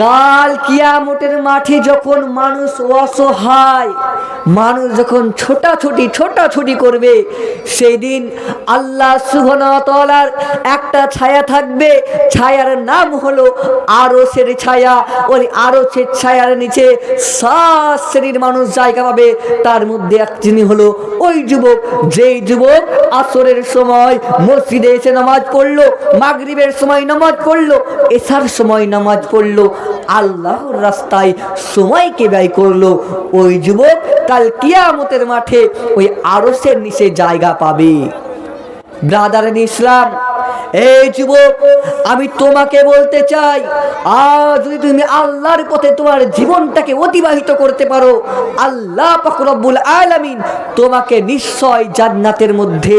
কাল কিয়ামতের মাঠে যখন মানুষ অসহায়, মানুষ যখন ছোটাছুটি করবে, সেই দিন আল্লাহ সুবহানাহু ওয়া তাআলার একটা ছায়া থাকবে, ছায়ার নাম হলো আরশের ছায়া। ওই আরশের ছায়ার নিচে 7 শ্রেণীর মানুষ জায়গা পাবে। তার মধ্যে এক শ্রেণী হলো ওই যুবক, যেই যুবক আসরের সময় মসজিদে এসে নামাজ পড়লো, মাগরিবের সময় নামাজ পড়লো, এশার সময় নামাজ পড়লো, আল্লাহর রাস্তায় সময়কে ব্যয় করলো, ওই যুবক কাল কিয়ামতের মাঠে ওই আরশের নিচে জায়গা পাবে। ব্রাদার ইন ইসলাম, এই যুবক, আমি তোমাকে বলতে চাই, আজ যদি তুমি আল্লাহর পথে তোমার জীবনটাকে অতিবাহিত করতে পারো, আল্লাহ পাক রব্বুল আলামিন তোমাকে নিশ্চয় জান্নাতের মধ্যে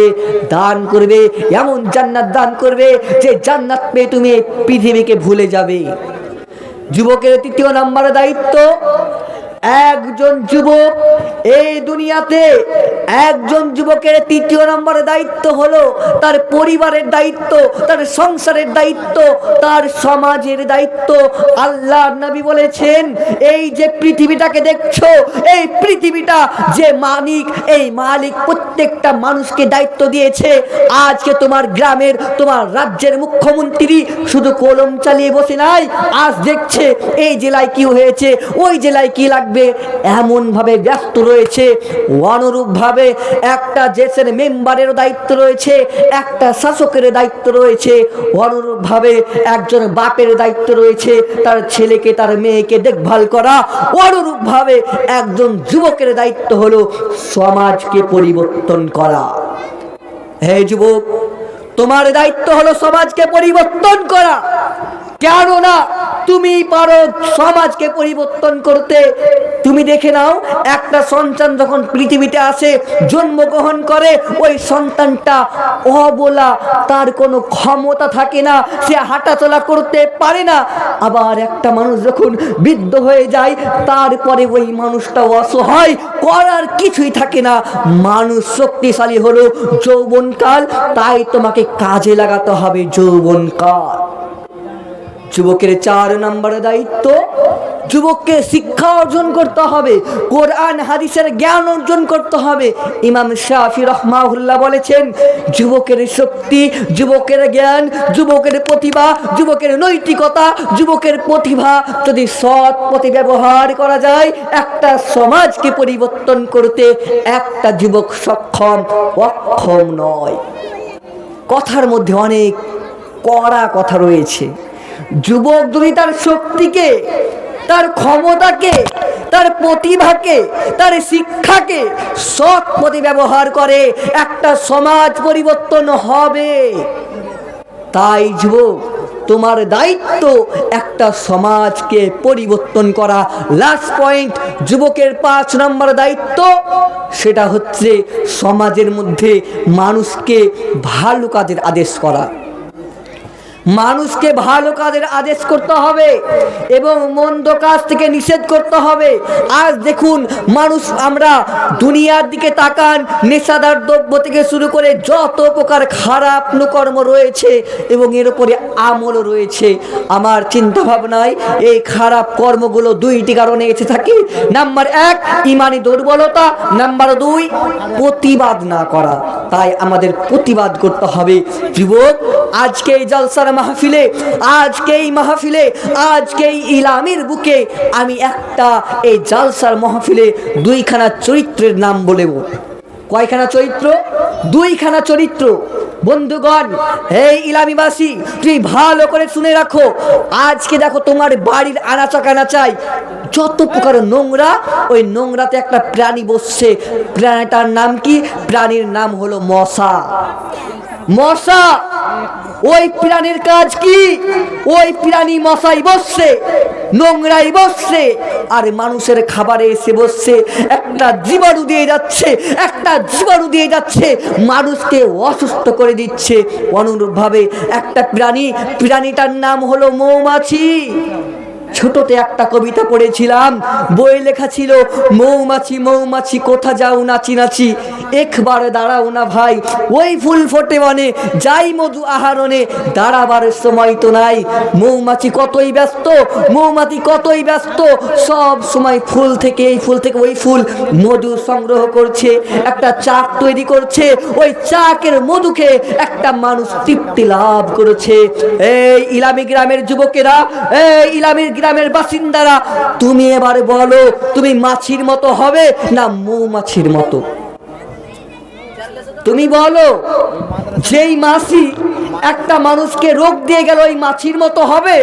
দান করবে, এমন জান্নাত দান করবে যে জান্নাত পেয়ে তুমি পৃথিবীকে ভুলে যাবে। যুবকের 3 নম্বরের দায়িত্ব, একজন যুবক এই দুনিয়াতে, একজন যুবকের 3 নম্বরের দায়িত্ব হলো তার পরিবারের দায়িত্ব, তার সংসারের দায়িত্ব, তার সমাজের দায়িত্ব। আল্লাহর নবী বলেছেন, এই যে পৃথিবীটাকে দেখছো, এই পৃথিবীটা যে মালিক, এই মালিক প্রত্যেকটা মানুষকে দায়িত্ব দিয়েছে। আজকে তোমার গ্রামের, তোমার রাজ্যের মুখ্যমন্ত্রী শুধু কলম চালিয়ে বসে নাই, আজ দেখছে এই জেলায় কি হয়েছে, ওই জেলায় কি লাগবে, এমন ভাবে ব্যস্ত রয়েছে। অনুরূপ ভাবে একটা দেশের মেম্বারের দায়িত্ব রয়েছে, একটা শাসকের দায়িত্ব রয়েছে, অনুরূপ ভাবে একজন বাপের দায়িত্ব রয়েছে তার ছেলেকে, তার মেয়েকে দেখভাল করা। অনুরূপ ভাবে একজন যুবকের দায়িত্ব হলো সমাজকে পরিবর্তন করা। হে যুবক, তোমার দায়িত্ব হলো সমাজকে পরিবর্তন করা। কেননা তুমি পারো সমাজকে পরিবর্তন করতে। তুমি দেখে নাও, একটা সন্তান যখন পৃথিবীতে আসে, জন্মগ্রহণ করে, ওই সন্তানটা অবলা, তার কোনো ক্ষমতা থাকে না, সে হাঁটাচলা করতে পারে না। আবার একটা মানুষ যখন বৃদ্ধ হয়ে যায়, তারপরে ওই মানুষটা অসহায়, করার কিছুই থাকে না। মানুষ শক্তিশালী হলো যৌবনকাল, তাই তোমাকে কাজে লাগাতে হবে যৌবনকাল। যুবকের 4 নম্বরের দায়িত্ব, যুবককে শিক্ষা অর্জন করতে হবে, কোরআন হাদিসের জ্ঞান অর্জন করতে হবে। ইমাম শাফি রাহমাহুল্লাহ বলেছেন, যুবকের শক্তি, যুবকের জ্ঞান, যুবকের প্রতিভা, যুবকের নৈতিকতা, যুবকের প্রতিভা যদি সৎ পথে ব্যবহার করা যায়, একটা সমাজকে পরিবর্তন করতে একটা যুবক সক্ষম, অক্ষম নয়। কথার মধ্যে অনেক কড়া কথা রয়েছে। যুবক যদি তার শক্তিকে, তার ক্ষমতাকে, তার প্রতিভাকে, তার শিক্ষাকে সৎ পথে ব্যবহার করে, একটা সমাজ পরিবর্তন হবে। তাই যুবক, তোমার দায়িত্ব একটা সমাজকে পরিবর্তন করা। লাস্ট পয়েন্ট, যুবকের 5 নম্বর দায়িত্ব, সেটা হচ্ছে সমাজের মধ্যে মানুষকে ভালো কাজের আদেশ করা। মানুষকে ভালো কাজের আদেশ করতে হবে এবং মন্দ কাজ থেকে নিষেধ করতে হবে। আজ দেখুন মানুষ, আমরা দুনিয়ার দিকে তাকান, নেশাদার দ্রব্য থেকে শুরু করে যত প্রকার খারাপ কর্ম রয়েছে এবং এর উপরে আমলও রয়েছে। আমার চিন্তা ভাবনায় এই খারাপ কর্মগুলো 2টি কারণে এসে থাকে। নাম্বার 1, ইমানি দুর্বলতা। নাম্বার 2, প্রতিবাদ না করা। তাই আমাদের প্রতিবাদ করতে হবে। যুবক, আজকে এই জলসার মাহফিলে, আজকে এই মাহফিলে, আজকে এই ইলামির বুকে আমি একটা এই জলসার মাহফিলে 2খানা চরিত্রের নাম বলবো। কয়খানা চরিত্র? 2খানা চরিত্র। বন্ধুগণ, এই ইলামিবাসী, তুই ভালো করে শুনে রাখো। আজকে দেখো তোমার বাড়ির আনাচা কানাচায় যত প্রকার নোংরা, ওই নোংরাতে একটা প্রাণী বসছে। প্রাণীটার নাম কি? প্রাণীর নাম হলো মশা। মশা, ওই প্রাণীর কাজ কি? ওই প্রাণী মশাই বসছে, নোংরাই বসছে, আর মানুষের খাবারে এসে বসছে, একটা জীবাণু দিয়ে যাচ্ছে, একটা জীবাণু দিয়ে যাচ্ছে, মানুষকে অসুস্থ করে দিচ্ছে। অনুরূপভাবে একটা প্রাণী, প্রাণীটার নাম হলো মৌমাছি। ছোটতে একটা কবিতা পড়েছিলাম, বই লেখা ছিল, মৌমাছি মৌমাছি কোথা যাও নাচি নাচি, একবার দাঁড়াও না ভাই, ওই ফুল ফোটে বনে, যাই মধু আহরণে, দাঁড়াবার সময় তো নাই। মৌমাছি কতই ব্যস্ত, মৌমাছি কতই ব্যস্ত, সব সময় ফুল থেকে এই ফুল থেকে ওই ফুল মধু সংগ্রহ করছে, একটা চাক তৈরি করছে, ওই চাকের মধুকে একটা মানুষ তৃপ্তি লাভ করেছে। এই ইলামি গ্রামের যুবকেরা, এই ইলামি গ্রামের বাসিন্দারা, তুমি এবার বলো, তুমি মাছির মতো হবে না মৌমাছির মতো? তুমি বলো, যেই মাছি একটা মানুষকে রোগ দিয়ে গেল ওই মাছির মতো হবে,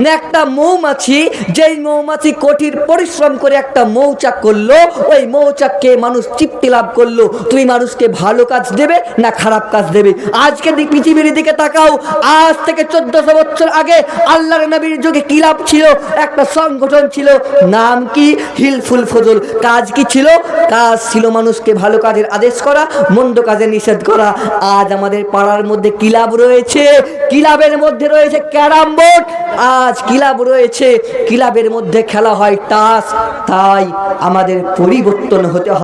না একটা মৌমাছি, যেই মৌমাছি কঠিন পরিশ্রম করে একটা মৌচাক করলো, ওই মৌচাককে মানুষ তৃপ্তি লাভ করলো, তুমি মানুষকে ভালো কাজ দেবে না খারাপ কাজ দেবে? আজকে পৃথিবীর দিকে তাকাও, আজ থেকে 1400 বছর আগে আল্লাহর নবীর যুগে কি লাভ ছিল? একটা সংগঠন ছিল, নাম কি? হিলফুল ফজল। কাজ কি ছিল? কাজ ছিল মানুষকে ভালো কাজের আদেশ করা, মন্দ কাজে নিষেধ করা। আজ আমাদের পাড়ার মধ্যে ক্লাব রয়েছে, ক্লাবের মধ্যে রয়েছে ক্যারাম বোর্ড, আজ ক্লাব রয়েছে, ক্লাবের মধ্যে খেলা হয় তাস। তাই আমাদের পরিবর্তন হতে হবে।